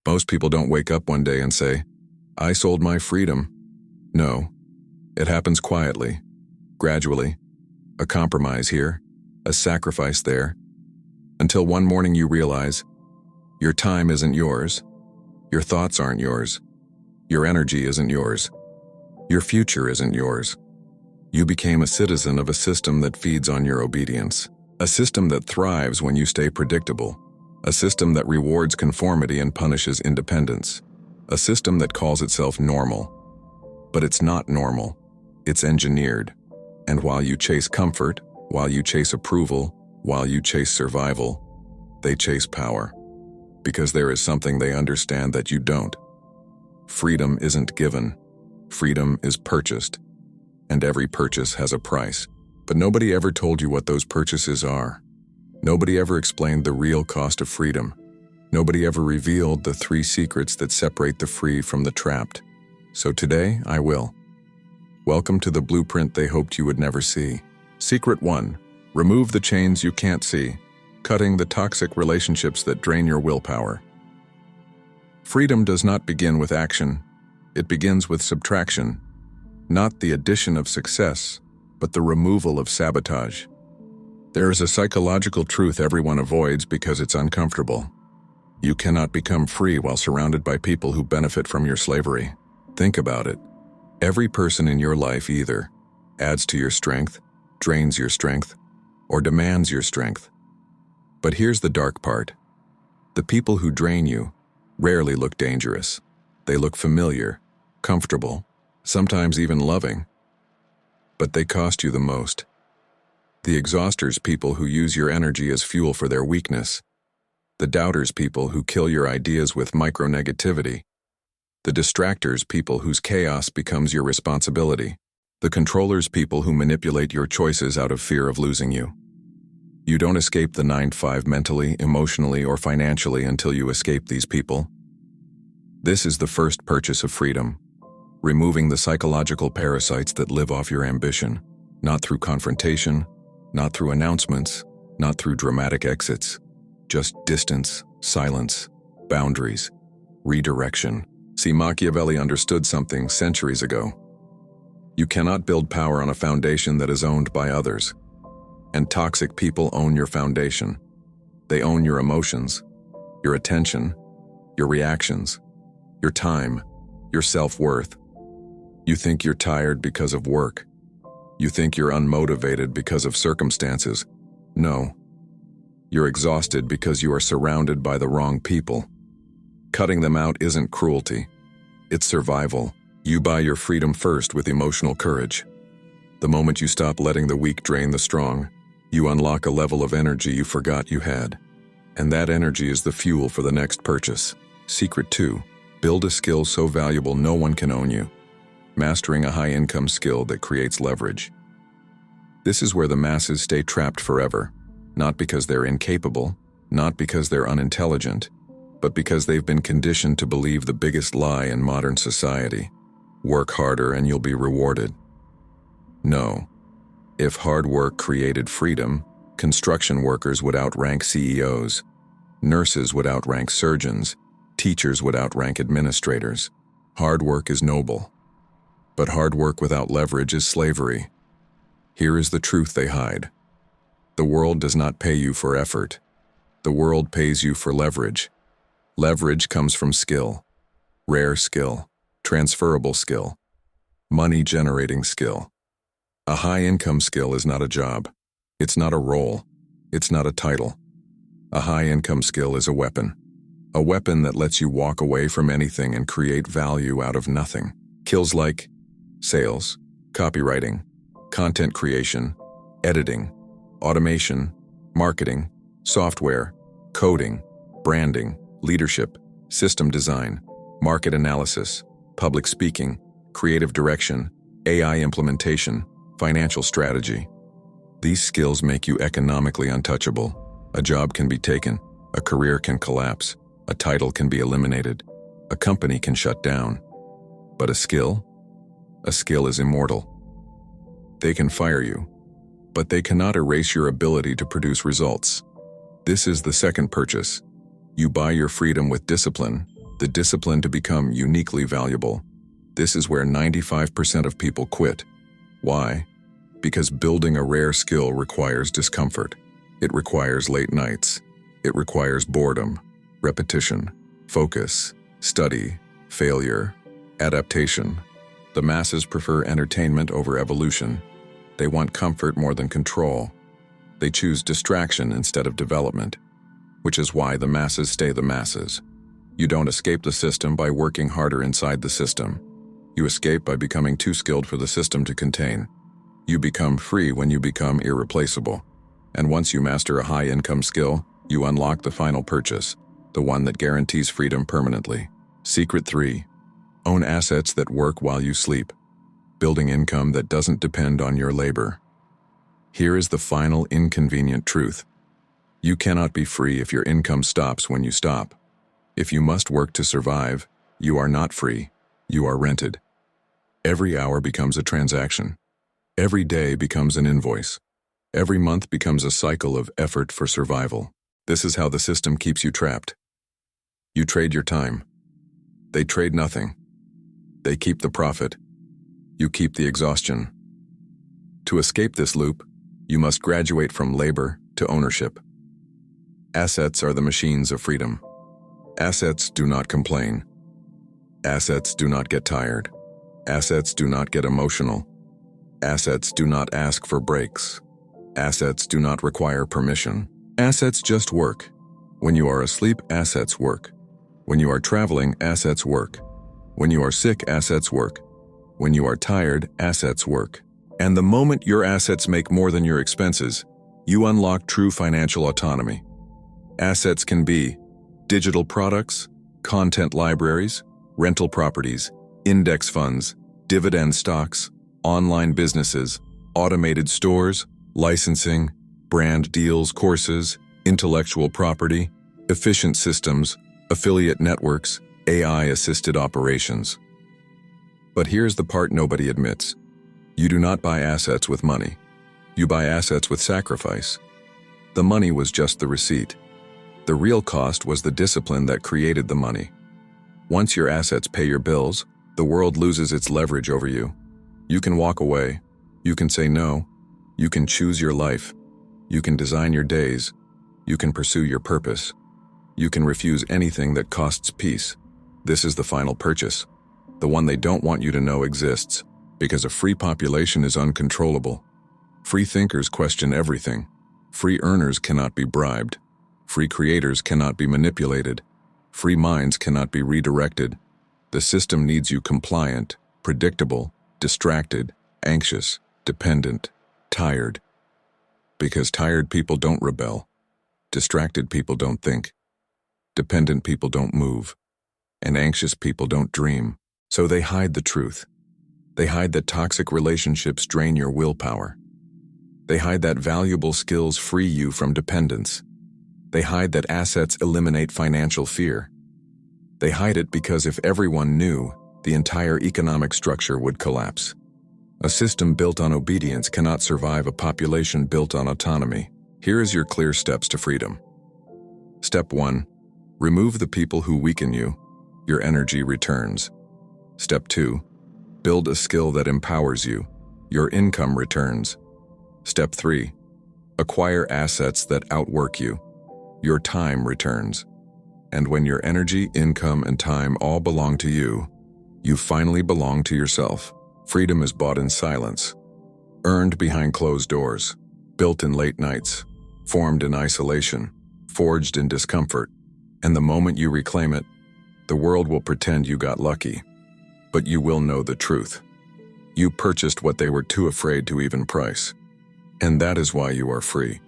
Most people don't wake up one day and say, "I sold my freedom." No, it happens quietly, gradually, a compromise here, a sacrifice there, until one morning you realize your time isn't yours, your thoughts aren't yours, your energy isn't yours, your future isn't yours. You became a citizen of a system that feeds on your obedience, a system that thrives when you stay predictable, a system that rewards conformity and punishes independence, a system that calls itself normal. But it's not normal, it's engineered. And while you chase comfort, while you chase approval, while you chase survival, they chase power. Because there is something they understand that you don't. Freedom isn't given. Freedom is purchased. And every purchase has a price. But nobody ever told you what those purchases are. Nobody ever explained the real cost of freedom. Nobody ever revealed the 3 secrets that separate the free from the trapped. So today, I will. Welcome to the blueprint they hoped you would never see. Secret 1. Remove the chains you can't see, cutting the toxic relationships that drain your willpower. Freedom does not begin with action. It begins with subtraction. Not the addition of success, but the removal of sabotage. There is a psychological truth everyone avoids because it's uncomfortable. You cannot become free while surrounded by people who benefit from your slavery. Think about it. Every person in your life either adds to your strength, drains your strength, or demands your strength. But here's the dark part. The people who drain you rarely look dangerous. They look familiar, comfortable, sometimes even loving. But they cost you the most. The exhausters, people who use your energy as fuel for their weakness. The doubters, people who kill your ideas with micro-negativity. The distractors, people whose chaos becomes your responsibility. The controllers, people who manipulate your choices out of fear of losing you. You don't escape the 9-5 mentally, emotionally, or financially until you escape these people. This is the first purchase of freedom. Removing the psychological parasites that live off your ambition, not through confrontation, not through announcements, not through dramatic exits, just distance, silence, boundaries, redirection. See, Machiavelli understood something centuries ago. You cannot build power on a foundation that is owned by others. And toxic people own your foundation. They own your emotions, your attention, your reactions, your time, your self-worth. You think you're tired because of work. You think you're unmotivated because of circumstances. No. You're exhausted because you are surrounded by the wrong people. Cutting them out isn't cruelty. It's survival. You buy your freedom first with emotional courage. The moment you stop letting the weak drain the strong, you unlock a level of energy you forgot you had. And that energy is the fuel for the next purchase. Secret 2. Build a skill so valuable no one can own you. Mastering a high-income skill that creates leverage. This is where the masses stay trapped forever. Not because they're incapable, not because they're unintelligent, but because they've been conditioned to believe the biggest lie in modern society. Work harder and you'll be rewarded. No. If hard work created freedom, construction workers would outrank CEOs, nurses would outrank surgeons, teachers would outrank administrators. Hard work is noble. But hard work without leverage is slavery. Here is the truth they hide. The world does not pay you for effort. The world pays you for leverage. Leverage comes from skill. Rare skill. Transferable skill. Money-generating skill. A high-income skill is not a job. It's not a role. It's not a title. A high-income skill is a weapon. A weapon that lets you walk away from anything and create value out of nothing. Skills like sales, copywriting, content creation, editing, automation, marketing, software, coding, branding, leadership, system design, market analysis, public speaking, creative direction, AI implementation, financial strategy. These skills make you economically untouchable. A job can be taken, a career can collapse, a title can be eliminated, a company can shut down. But a skill is immortal. They can fire you, but they cannot erase your ability to produce results. This is the second purchase. You buy your freedom with discipline, the discipline to become uniquely valuable. This is where 95% of people quit. Why? Because building a rare skill requires discomfort. It requires late nights. It requires boredom, repetition, focus, study, failure, adaptation. The masses prefer entertainment over evolution. They want comfort more than control. They choose distraction instead of development, which is why the masses stay the masses. You don't escape the system by working harder inside the system. You escape by becoming too skilled for the system to contain. You become free when you become irreplaceable. And once you master a high-income skill, you unlock the final purchase, the one that guarantees freedom permanently. Secret 3. Own assets that work while you sleep. Building income that doesn't depend on your labor. Here is the final inconvenient truth. You cannot be free if your income stops when you stop. If you must work to survive, you are not free. You are rented. Every hour becomes a transaction. Every day becomes an invoice. Every month becomes a cycle of effort for survival. This is how the system keeps you trapped. You trade your time. They trade nothing. They keep the profit. You keep the exhaustion. To escape this loop, you must graduate from labor to ownership. Assets are the machines of freedom. Assets do not complain. Assets do not get tired. Assets do not get emotional. Assets do not ask for breaks. Assets do not require permission. Assets just work. When you are asleep, assets work. When you are traveling, assets work. When you are sick, assets work. When you are tired, assets work. And the moment your assets make more than your expenses, you unlock true financial autonomy. Assets can be digital products, content libraries, rental properties, index funds, dividend stocks, online businesses, automated stores, licensing, brand deals, courses, intellectual property, efficient systems, affiliate networks, AI-assisted operations. But here's the part nobody admits. You do not buy assets with money. You buy assets with sacrifice. The money was just the receipt. The real cost was the discipline that created the money. Once your assets pay your bills, the world loses its leverage over you. You can walk away. You can say no. You can choose your life. You can design your days. You can pursue your purpose. You can refuse anything that costs peace. This is the final purchase, the one they don't want you to know exists, because a free population is uncontrollable. Free thinkers question everything. Free earners cannot be bribed. Free creators cannot be manipulated. Free minds cannot be redirected. The system needs you compliant, predictable, distracted, anxious, dependent, tired. Because tired people don't rebel. Distracted people don't think. Dependent people don't move. And anxious people don't dream. So they hide the truth. They hide that toxic relationships drain your willpower. They hide that valuable skills free you from dependence. They hide that assets eliminate financial fear. They hide it because if everyone knew, the entire economic structure would collapse. A system built on obedience cannot survive a population built on autonomy. Here is your clear steps to freedom. Step 1. Remove the people who weaken you. Your energy returns. Step 2. Build a skill that empowers you. Your income returns. Step 3. Acquire assets that outwork you. Your time returns. And when your energy, income, and time all belong to you, you finally belong to yourself. Freedom is bought in silence, earned behind closed doors, built in late nights, formed in isolation, forged in discomfort. And the moment you reclaim it, the world will pretend you got lucky. But you will know the truth. You purchased what they were too afraid to even price. And that is why you are free.